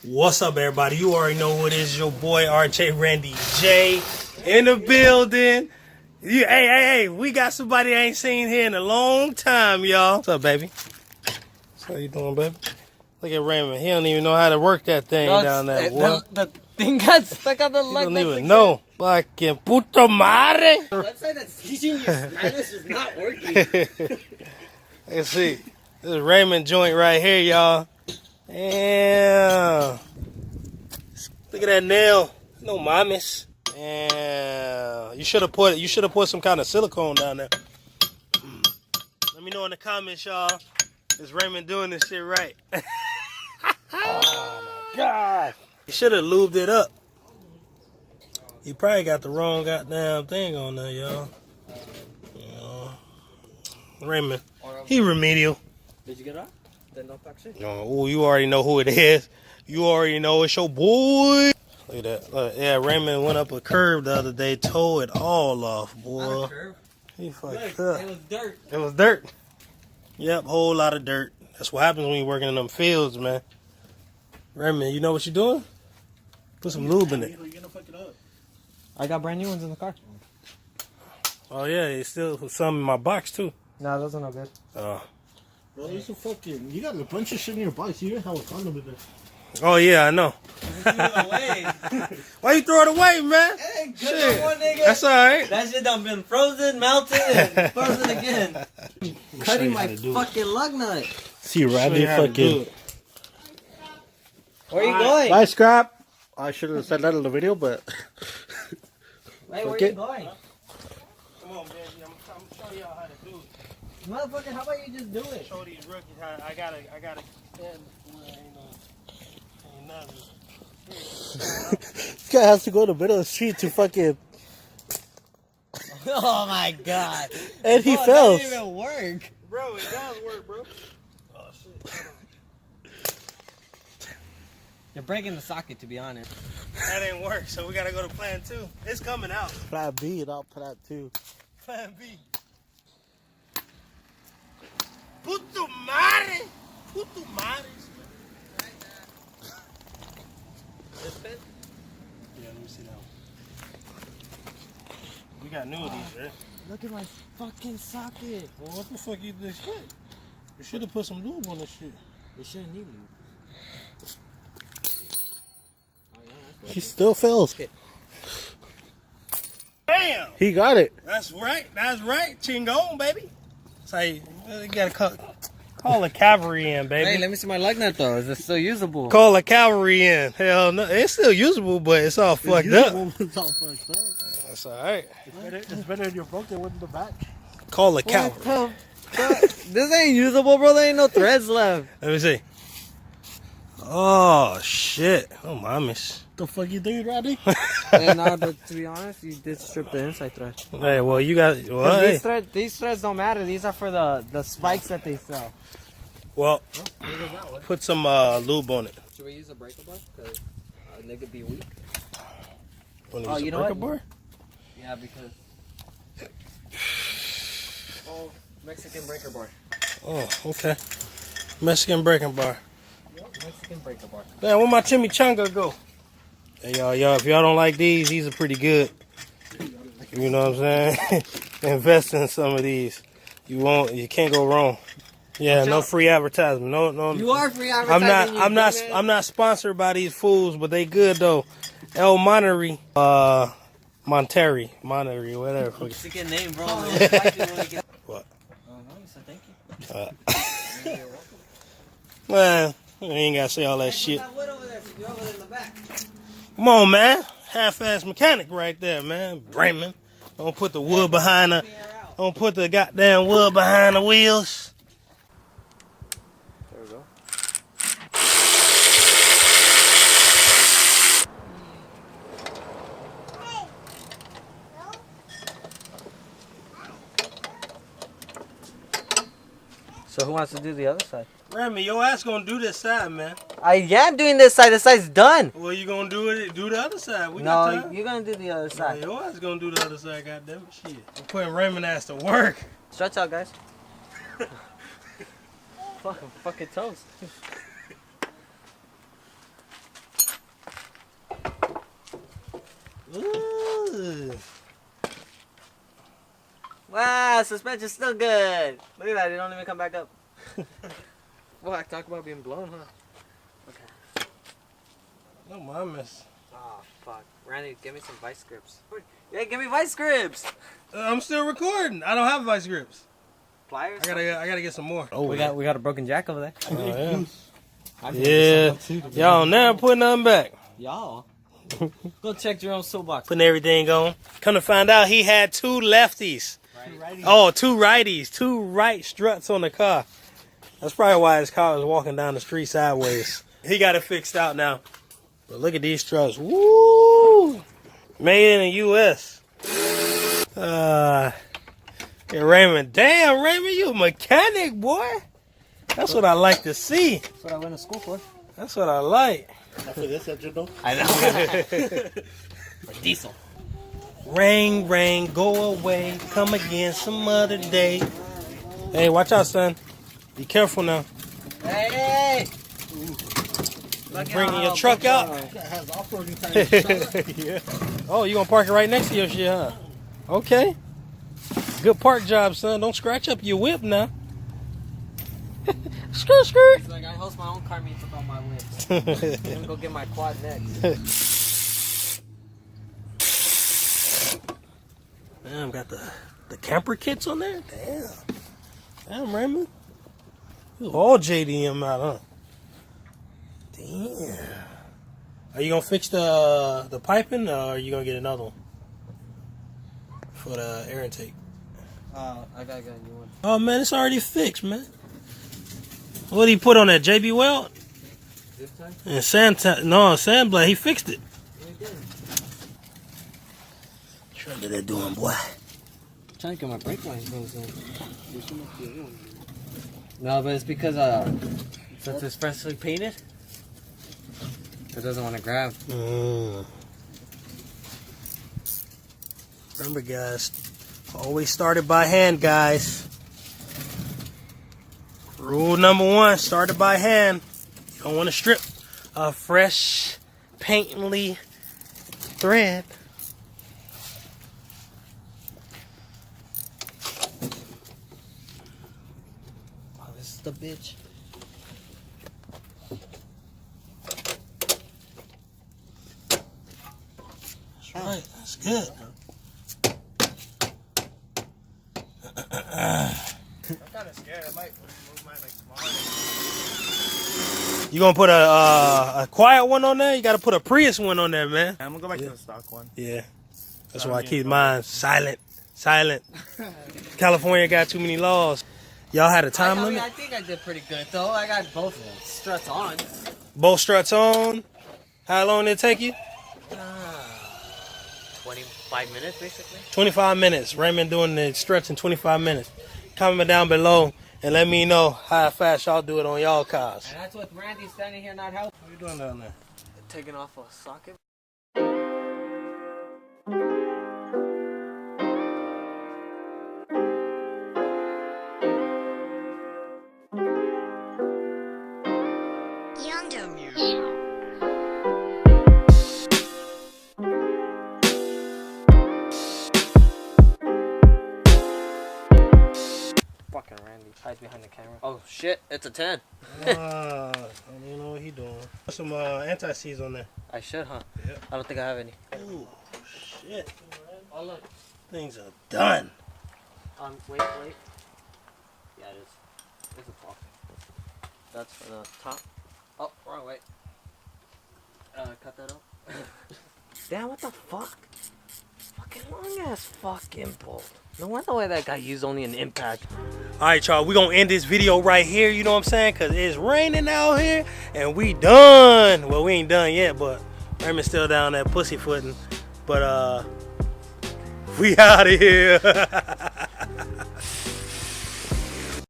What's up, everybody? You already know who it is. Your boy RJ Randy J in the building. Hey, we got somebody I ain't seen here in a long time, y'all. What's up, baby? How you doing, baby? Look at Raymond. He don't even know how to work that thing down there, boy. The thing got stuck on the leg. He don't even know. Fucking puto madre. The website that's teaching you Spanish is not working. Let's see. This is Raymond joint right here, y'all. Damn. Look at that nail. No mames. Damn. You should have put some kind of silicone down there. Let me know in the comments, y'all. Is Raymond doing this shit right? Oh my God. You should have lubed it up. You probably got the wrong goddamn thing on there, y'all. Raymond, he remedial. Did you get it off? Then don't talk shit. Oh, you already know who it is. You already know it's your boy. Look at that. Look, yeah, Raymond went up a curve the other day, tore it all off, boy. Not a curve. He fucked up. It was dirt. It was dirt. Yep, whole lot of dirt. That's what happens when you're working in them fields, man. Raymond, you know what you're doing? Put some lube in it. You're gonna fuck it up. I got brand new ones in the car. Oh yeah, it's still some in my box too. No, those are not good. Oh. Bro, this is fucking. You got a bunch of shit in your box. You didn't have a condom in there. Oh yeah, I know. Threw it away. Why you throw it away, man? Hey, good Shit. one, nigga. That's all right. That shit done been frozen, melted, and frozen again. Cutting my fucking lug nut. See, Randy fucking. Where are you going? Bye, scrap. I should have said that in the video, but. Hey, where are you going? Come on, baby. I'm showing y'all how to do it. Motherfucker, how about you just do it? Show these rookies how I gotta stand before ain't nothing. This guy has to go to the middle of the street to fucking. Oh my God. And he Bro, fell. It doesn't even work. Bro, it does work, bro. Oh, shit. You're breaking the socket, to be honest. That didn't work, so we gotta go to plan 2. It's coming out. Plan B, not plan 2. Plan B. Puto madre. Puto madre. This fit? Yeah, let me see that one. We got new of these, right? Look at my fucking socket. Well, what the fuck you this shit? You should have put some lube on this shit. You shouldn't need lube. He still fails. Bam! He got it. That's right. That's right. Chingon, baby. That's how you gotta call the cavalry in, baby. Hey, let me see my lug nut though. Is it still usable? Call the cavalry in. Hell no. It's still usable, but it's all fucked up. It's all fucked up. That's alright. It's better in your broke than in the back. Call the cavalry. This ain't usable, bro. There ain't no threads left. Let me see. Oh, shit. Oh, mames. The fuck you doing, Randy? And now, but to be honest, you did strip the inside thread. Hey, well, you got... Well, hey. These threads don't matter. These are for the spikes that they sell. Well, put some lube on it. Should we use a breaker bar? Because a nigga be weak. Oh, you know what? Bar? Yeah, because... Oh, Mexican breaker bar. Oh, okay. Mexican breaking bar. Mexican breaker bar. Man, where my chimichanga go? Hey, y'all, if y'all don't like these are pretty good. You know what I'm saying? Invest in some of these. You can't go wrong. Yeah, no free advertisement. No. You are free advertising. I'm not sponsored by these fools, but they good though. El Monterey, Monterey, whatever. Mexican name, bro. What? So thank you. Man, you ain't gotta say all that shit. Come on, man. Half-ass mechanic right there, man. Raymond. Don't put the wood behind the. Don't put the goddamn wood behind the wheels. There we go. So who wants to do the other side? Raymond, your ass gonna do this side, man. I am doing this side. This side's done. Well, you gonna do the other side. We No, got time. you're gonna do the other Nah, side. your ass gonna do the other side, goddamn it. Shit. I'm putting Raymond ass to work. Stretch out, guys. Fucking toast. Ooh. Wow, suspension's still good. Look at that, it don't even come back up. Well, I talk about being blown, huh? Okay. No, my miss. Oh, fuck. Randy, give me some vice grips. Yeah, give me vice grips. I'm still recording. I don't have vice grips. Pliers? I gotta get some more. Oh, We got a broken jack over there. Oh, yeah. Y'all never put nothing back. Y'all. Go check your own soapbox. Putting everything on. Come to find out, he had two lefties. Right. Oh, two righties. Two right struts on the car. That's probably why his car was walking down the street sideways. He got it fixed out now. But look at these struts. Woo! Made in the U.S. Yeah, Raymond. Damn, Raymond, you a mechanic, boy. That's what I like to see. That's what I went to school for. That's what I like. After this engine though. I know. For diesel. Rain, rain, go away. Come again some other day. Hey, watch out, son. Be careful now. Hey! Bringing your truck out. That has off-roading tires. Yeah. Oh, you gonna park it right next to your shit, huh? Okay. Good park job, son. Don't scratch up your whip now. Skirt, skirt. It's like I host my own car meets with all my whips. I'm gonna go get my quad next. Damn, got the camper kits on there? Damn. Damn, Raymond. You all JDM out, huh? Damn. Are you gonna fix the piping, or are you gonna get another one for the air intake? I gotta get a new one. Oh man, it's already fixed, man. What did he put on that? JB Weld? This time? And sandblade. He fixed it. We did. What are they doing, boy? Trying to get my brake lines goes in. No, but it's because since it's freshly painted, it doesn't want to grab. Remember, guys, always started by hand, guys. Rule number one, started by hand. You don't want to strip a fresh, paintly thread. Oh, this is the bitch. That's right, that's good. I'm kind of scared. I might move mine like tomorrow. You gonna put a quiet one on there? You gotta put a Prius one on there, man. I'm gonna go back to the stock one. Yeah, that's why I keep mine silent. Silent. California got too many laws. Y'all had a time limit? I think I did pretty good though. I got both struts on. Both struts on. How long did it take you? 25 minutes basically. 25 minutes. Raymond doing the struts in 25 minutes. Comment down below and let me know how fast y'all do it on y'all cars. And that's with Randy standing here not helping. What are you doing down there? Taking off a socket. Fucking Randy hides behind the camera. Oh shit, it's a 10. I don't even know what he doing. Put some anti-seize on there. I should, huh? Yep. I don't think I have any. Ooh, shit. Oh look. Things are done. Wait. Yeah, it is. It's a block. That's for the top. Oh, wrong way. Cut that up. Damn, what the fuck? Fucking long ass fucking bolt. No wonder why that guy used only an impact. All right, y'all, we're going to end this video right here, you know what I'm saying? Because it's raining out here, and we done. Well, we ain't done yet, but Raymond's still down there pussyfooting. But, we out of here.